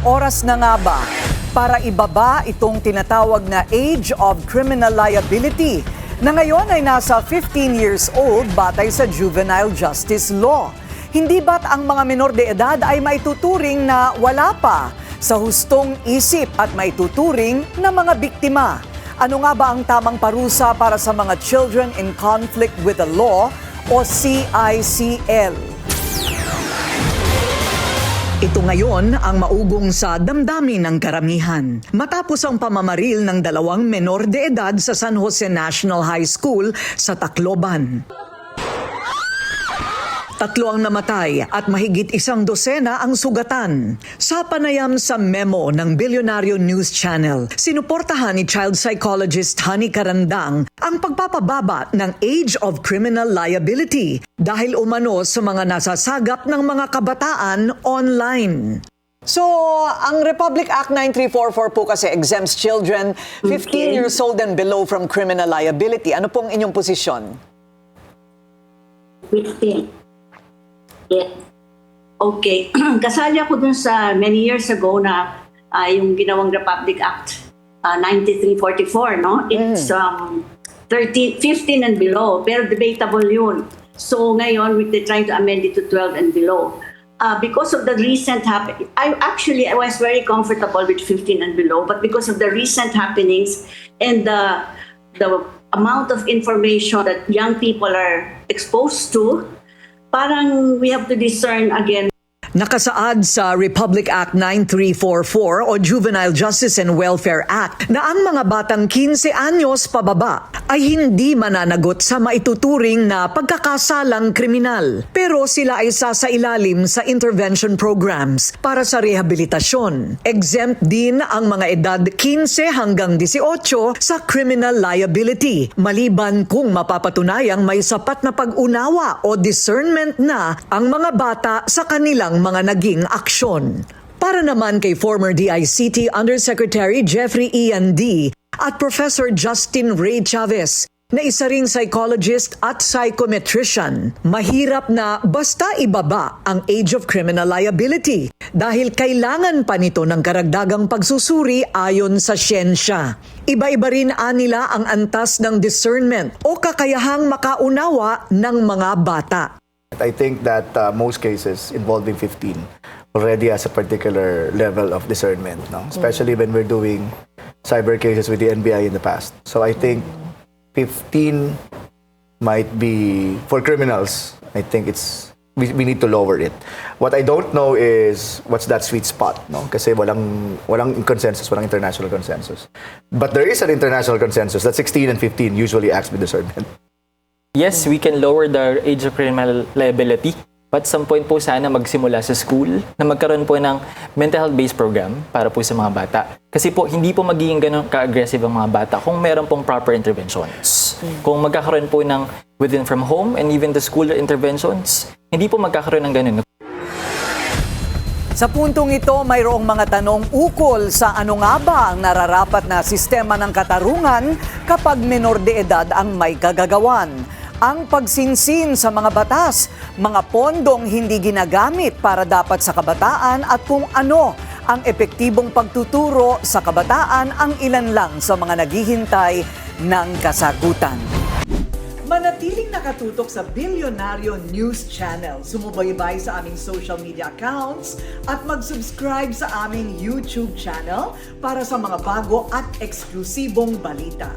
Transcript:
Oras na nga ba para ibaba itong tinatawag na age of criminal liability na ngayon ay nasa 15 years old batay sa juvenile justice law? Hindi ba't ang mga menor de edad ay maituturing na wala pa sa hustong isip at maituturing na mga biktima? Ano nga ba ang tamang parusa para sa mga Children in Conflict with the Law o CICL? Ito ngayon ang maugong sa damdamin ng karamihan. Matapos ang pamamaril ng dalawang menor de edad sa San Jose National High School sa Tacloban. 3 ang namatay at mahigit 100 ang sugatan. Sa panayam sa memo ng Bilyonaryo News Channel, sinuportahan ni child psychologist Honey Carandang ang pagpapababa ng age of criminal liability dahil umano sa mga nasasagap ng mga kabataan online. So, ang Republic Act 9344 po kasi exempts children 15 years old and below from criminal liability. Ano pong inyong posisyon? 15. Yeah. Okay. Kasali ako dun sa many years ago na yung ginawang Republic Act 9344, no? It's 15 and below, pero debatable yun. So ngayon, we're trying to amend it to 12 and below. Because of the recent happening, I was very comfortable with 15 and below, but because of the recent happenings and the amount of information that young people are exposed to, parang we have to discern again. Nakasaad sa Republic Act 9344 o Juvenile Justice and Welfare Act na ang mga batang 15 anyos pababa ay hindi mananagot sa maituturing na pagkakasalang kriminal. Pero sila ay sasailalim sa intervention programs para sa rehabilitasyon. Exempt din ang mga edad 15 hanggang 18 sa criminal liability, maliban kung mapapatunayang may sapat na pag-unawa o discernment na ang mga bata sa kanilang mga naging aksyon. Para naman kay former DICT Undersecretary Jeffrey Ian D. at Professor Justin Ray Chavez na isa ring psychologist at psychometrician, mahirap na basta ibaba ang age of criminal liability dahil kailangan pa nito ng karagdagang pagsusuri ayon sa siyensya. Iba-iba rin nila ang antas ng discernment o kakayahang makaunawa ng mga bata. I think that most cases involving 15 already has a particular level of discernment, no? Especially when we're doing cyber cases with the NBI in the past. So I think 15 might be, for criminals, I think we need to lower it. What I don't know is what's that sweet spot, no? Kasi walang consensus, walang international consensus. But there is an international consensus that 16 and 15 usually acts with discernment. Yes, we can lower the age of criminal liability. But some point po sana magsimula sa school na magkaroon po ng mental health-based program para po sa mga bata. Kasi po, hindi po magiging ganun ka-aggressive ang mga bata kung meron pong proper interventions. Kung magkakaroon po ng within from home and even the school interventions, hindi po magkakaroon ng ganun. Sa puntong ito, mayroong mga tanong ukol sa ano nga ba ang nararapat na sistema ng katarungan kapag menor de edad ang may kagagawan. Ang pagsinsin sa mga batas, mga pondong hindi ginagamit para dapat sa kabataan at kung ano ang epektibong pagtuturo sa kabataan ang ilan lang sa mga naghihintay ng kasagutan. Manatiling nakatutok sa Bilyonaryo News Channel. Sumubaybay sa aming social media accounts at mag-subscribe sa aming YouTube channel para sa mga bago at eksklusibong balita.